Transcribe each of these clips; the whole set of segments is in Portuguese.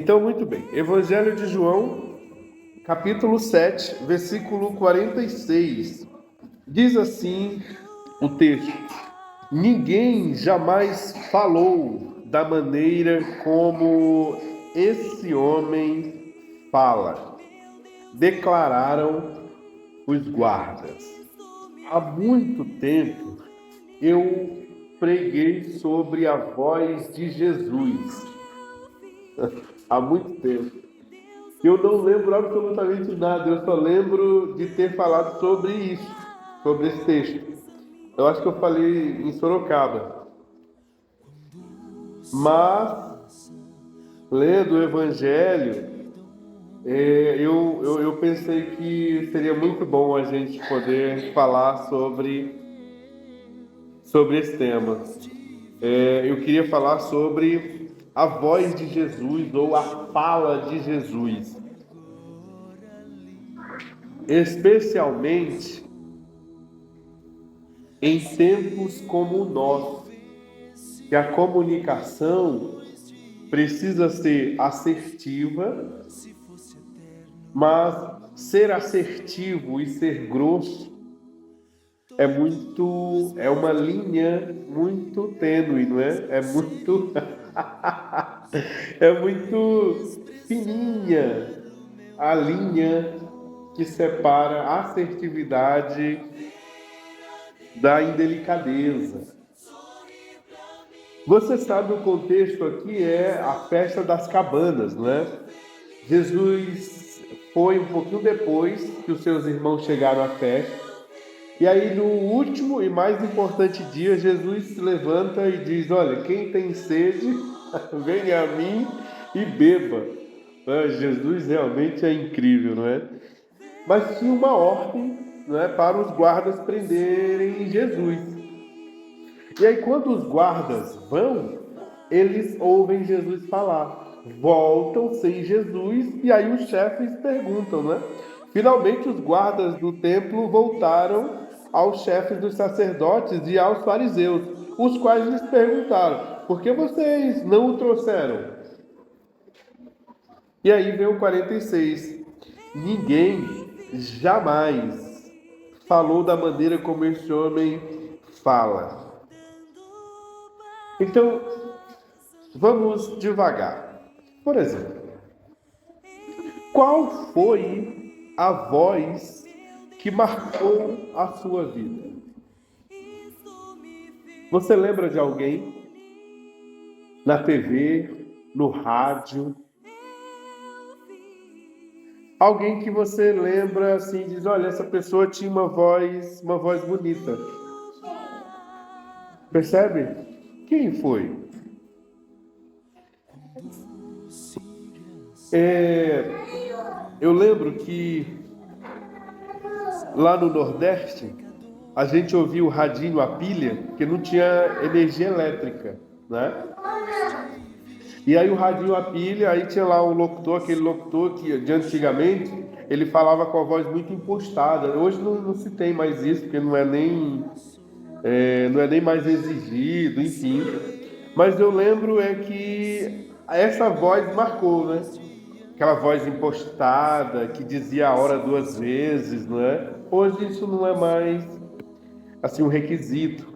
Então, muito bem. Evangelho de João, capítulo 7, versículo 46. Diz assim o texto: Ninguém jamais falou da maneira como esse homem fala, declararam os guardas. Há muito tempo eu preguei sobre a voz de Jesus. Há muito tempo. Eu não lembro absolutamente nada, eu só lembro de ter falado sobre isso, sobre esse texto. Eu acho que eu falei em Sorocaba. Mas, lendo o Evangelho, eu pensei que seria muito bom a gente poder falar sobre esse tema. Eu queria falar sobre a voz de Jesus ou a fala de Jesus. Especialmente em tempos como o nosso, que a comunicação precisa ser assertiva, mas ser assertivo e ser grosso é uma linha muito tênue, não é? É muito fininha a linha que separa a assertividade da indelicadeza. Você sabe, o contexto aqui é a festa das cabanas, não é? Jesus foi um pouquinho depois que os seus irmãos chegaram à festa. E aí, no último e mais importante dia, Jesus se levanta e diz: olha, quem tem sede, venha a mim e beba. Jesus realmente é incrível, não é? Mas tinha uma ordem, não é, para os guardas prenderem Jesus. E aí, quando os guardas vão, eles ouvem Jesus falar. Voltam sem Jesus, e aí os chefes perguntam, né? Finalmente, os guardas do templo voltaram aos chefes dos sacerdotes e aos fariseus, os quais lhes perguntaram: por que vocês não o trouxeram? E aí vem o 46. Ninguém jamais falou da maneira como esse homem fala. Então, vamos devagar. Por exemplo, qual foi a voz que marcou a sua vida? Você lembra de alguém na TV, no rádio? Alguém que você lembra assim, diz: olha, essa pessoa tinha uma voz bonita. Percebe? Quem foi? Eu lembro que lá no Nordeste a gente ouvia o radinho a pilha, porque não tinha energia elétrica, né? E aí o radinho a pilha, aí tinha lá o locutor, aquele locutor que de antigamente ele falava com a voz muito impostada. Hoje não se tem mais isso, porque não é nem mais exigido, enfim. Mas eu lembro que essa voz marcou, né? Aquela voz impostada que dizia a hora duas vezes, não é? Hoje isso não é mais assim um requisito.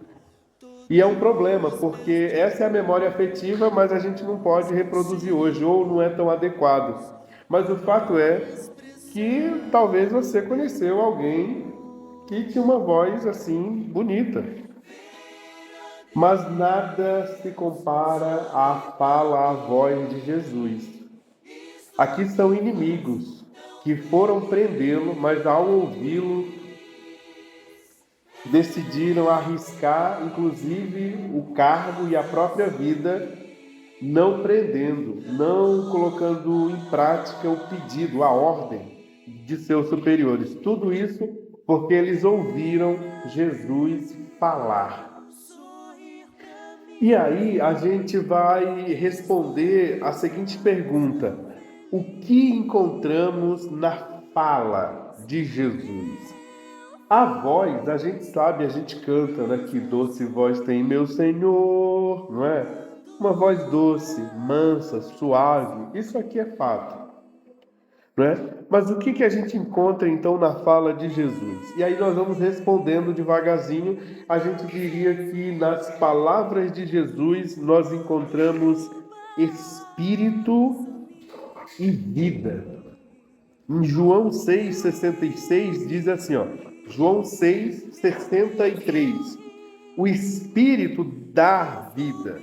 E é um problema, porque essa é a memória afetiva, mas a gente não pode reproduzir hoje, ou não é tão adequado. Mas o fato é que talvez você conheceu alguém que tinha uma voz assim bonita. Mas nada se compara à fala, à voz de Jesus. Aqui são inimigos que foram prendê-lo, mas ao ouvi-lo decidiram arriscar, inclusive, o cargo e a própria vida, não prendendo, não colocando em prática o pedido, a ordem de seus superiores. Tudo isso porque eles ouviram Jesus falar. E aí a gente vai responder a seguinte pergunta: o que encontramos na fala de Jesus? A voz, a gente sabe, a gente canta, né? Que doce voz tem meu Senhor, não é? Uma voz doce, mansa, suave. Isso aqui é fato, não é? Mas o que que a gente encontra então na fala de Jesus? E aí nós vamos respondendo devagarzinho. A gente diria que nas palavras de Jesus nós encontramos espírito e vida. Em João 6,66 diz assim, ó, João 6,63, o Espírito dá vida,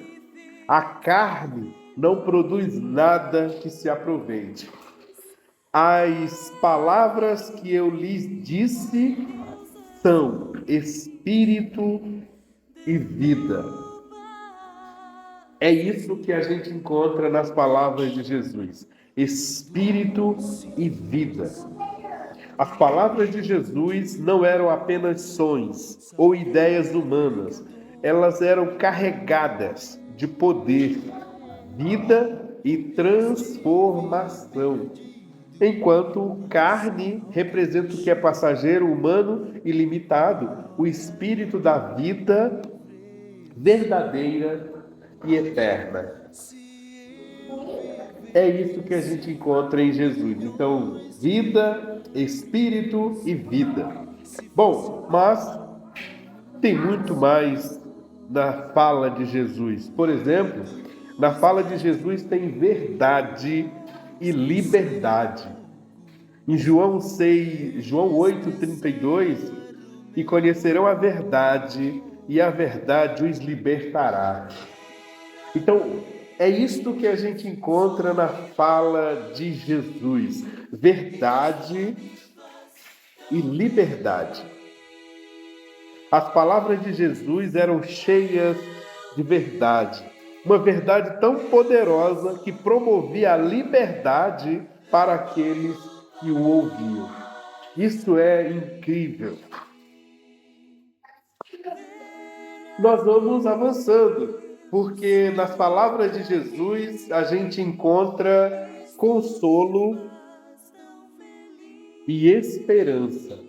a carne não produz nada que se aproveite. As palavras que eu lhes disse são Espírito e vida. É isso que a gente encontra nas palavras de Jesus. Espírito e vida. As palavras de Jesus não eram apenas sons ou ideias humanas. Elas eram carregadas de poder, vida e transformação. Enquanto carne representa o que é passageiro, humano e limitado, o espírito da vida verdadeira e eterna. É isso que a gente encontra em Jesus. Então, vida, espírito e vida. Bom, mas tem muito mais na fala de Jesus. Por exemplo, na fala de Jesus tem verdade e liberdade. Em João 8:32, e conhecerão a verdade, e a verdade os libertará. Então, é isto que a gente encontra na fala de Jesus: verdade e liberdade. As palavras de Jesus eram cheias de verdade, uma verdade tão poderosa que promovia a liberdade para aqueles que o ouviam. Isso é incrível. Nós vamos avançando, porque nas palavras de Jesus a gente encontra consolo e esperança.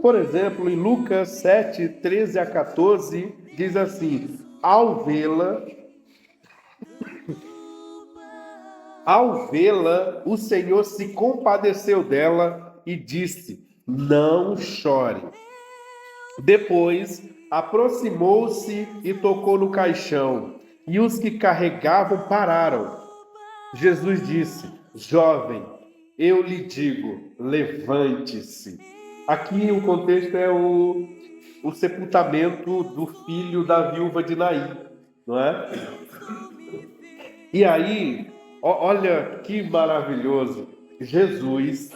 Por exemplo, em Lucas 7:13-14, diz assim: Ao vê-la, o Senhor se compadeceu dela e disse: Não chore. Depois, aproximou-se e tocou no caixão, e os que carregavam pararam. Jesus disse: Jovem, eu lhe digo, levante-se. Aqui o contexto é o sepultamento do filho da viúva de Naim, não é? E aí, olha que maravilhoso. Jesus,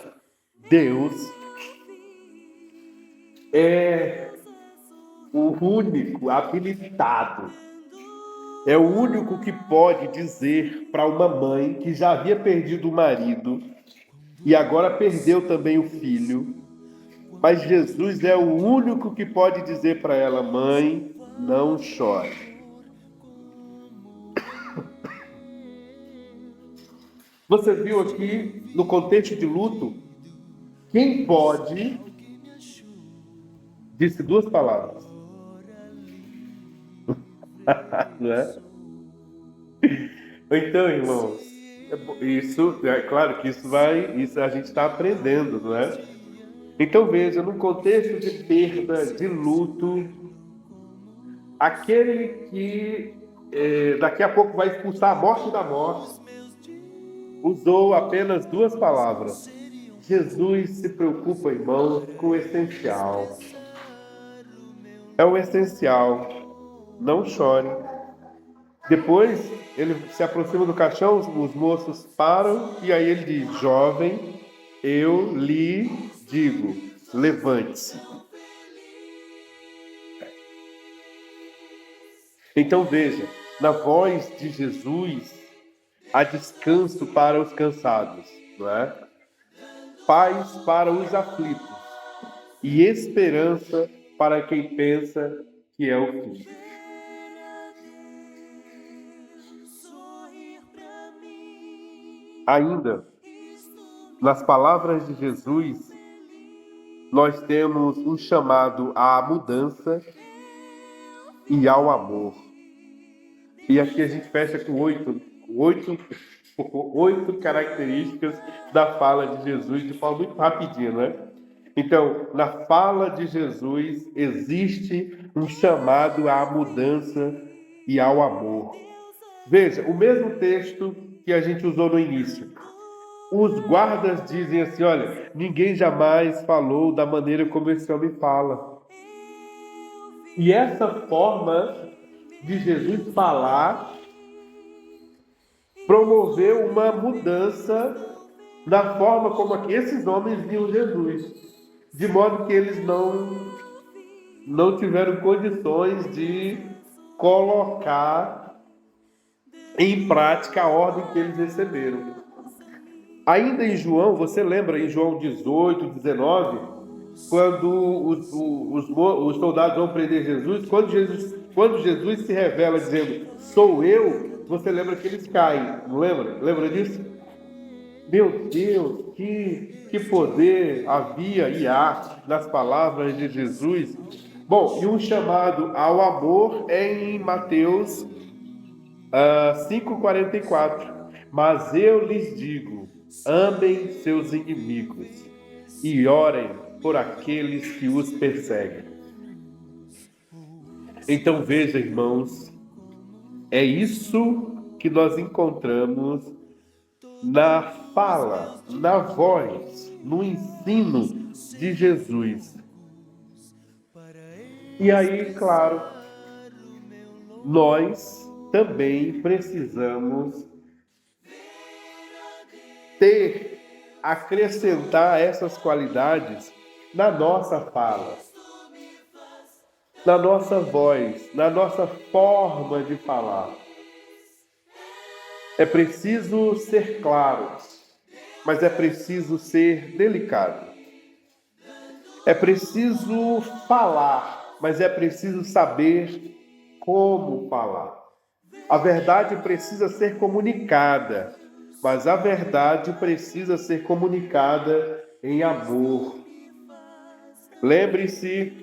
Deus, é o único habilitado, é o único que pode dizer para uma mãe que já havia perdido o marido e agora perdeu também o filho, mas Jesus é o único que pode dizer para ela: mãe, não chore. Você viu aqui no contexto de luto, quem pode, disse duas palavras. Não é? Então, irmãos, isso é claro que isso a gente está aprendendo, não é? Então veja, no contexto de perda, de luto, aquele que daqui a pouco vai expulsar a morte da morte, usou apenas duas palavras. Jesus se preocupa, irmãos, com o essencial. É o essencial. Não chore. Depois, ele se aproxima do caixão, os moços param, e aí ele diz: Jovem, eu lhe digo, levante-se. Então veja, na voz de Jesus, há descanso para os cansados, não é? Paz para os aflitos e esperança para quem pensa que é o fim. Ainda, nas palavras de Jesus, nós temos um chamado à mudança e ao amor. E aqui a gente fecha com oito características da fala de Jesus de forma muito rapidinha, né? Então, na fala de Jesus existe um chamado à mudança e ao amor. Veja, o mesmo texto que a gente usou no início. Os guardas dizem assim: olha, ninguém jamais falou da maneira como esse homem fala. E essa forma de Jesus falar promoveu uma mudança na forma como esses homens viam Jesus, de modo que eles não tiveram condições de colocar em prática a ordem que eles receberam. Ainda em João, você lembra em João 18, 19, quando os soldados vão prender Jesus, quando Jesus se revela dizendo, sou eu, você lembra que eles caem, não lembra? Lembra disso? Meu Deus, que poder havia e há nas palavras de Jesus. Bom, e um chamado ao amor é em Mateus 5,44. Mas eu lhes digo, amem seus inimigos e orem por aqueles que os perseguem. Então veja, irmãos, é isso que nós encontramos na fala, na voz, no ensino de Jesus. E aí, claro, nós também precisamos acrescentar essas qualidades na nossa fala, na nossa voz, na nossa forma de falar. É preciso ser claro, mas é preciso ser delicado. É preciso falar, mas é preciso saber como falar. A verdade precisa ser comunicada, mas a verdade precisa ser comunicada em amor. Lembre-se,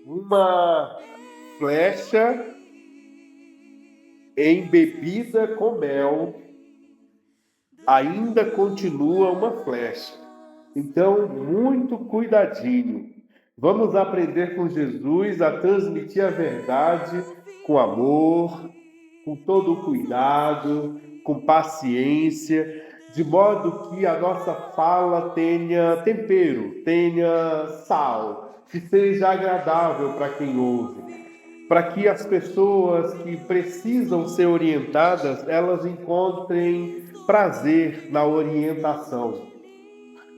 uma flecha embebida com mel ainda continua uma flecha. Então, muito cuidadinho. Vamos aprender com Jesus a transmitir a verdade com amor, com todo o cuidado, com paciência, de modo que a nossa fala tenha tempero, tenha sal, que seja agradável para quem ouve, para que as pessoas que precisam ser orientadas, elas encontrem prazer na orientação.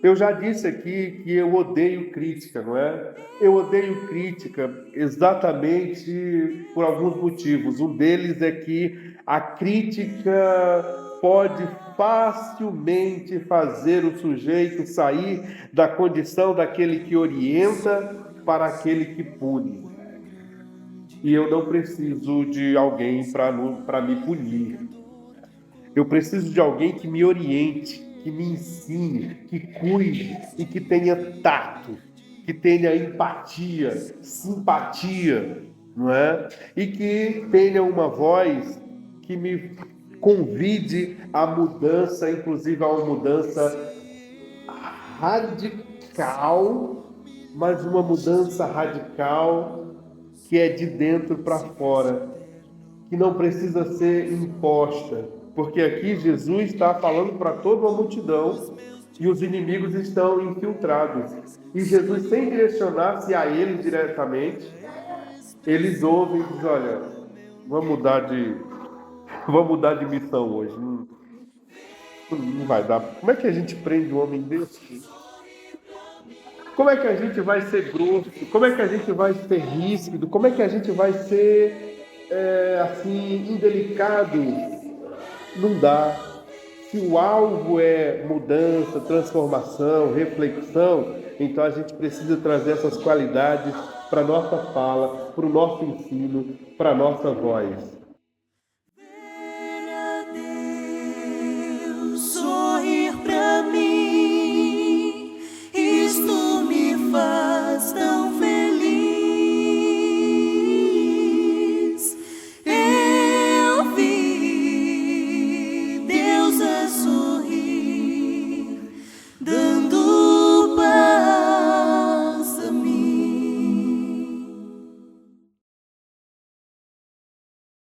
Eu já disse aqui que eu odeio crítica, não é? Eu odeio crítica exatamente por alguns motivos. Um deles é que a crítica pode facilmente fazer o sujeito sair da condição daquele que orienta para aquele que pune. E eu não preciso de alguém para me punir. Eu preciso de alguém que me oriente, que me ensine, que cuide e que tenha tato, que tenha empatia, simpatia, não é? E que tenha uma voz que me convide à mudança, inclusive a uma mudança radical, mas uma mudança radical que é de dentro para fora, que não precisa ser imposta, porque aqui Jesus está falando para toda uma multidão e os inimigos estão infiltrados. E Jesus, sem direcionar-se a eles diretamente, eles ouvem e dizem, olha, vamos mudar de missão hoje. Não vai dar. Como é que a gente prende um homem desse? Como é que a gente vai ser grosso? Como é que a gente vai ser ríspido? Como é que a gente vai ser assim, indelicado? Não dá. Se o alvo é mudança, transformação, reflexão, então a gente precisa trazer essas qualidades para a nossa fala, para o nosso ensino, para a nossa voz.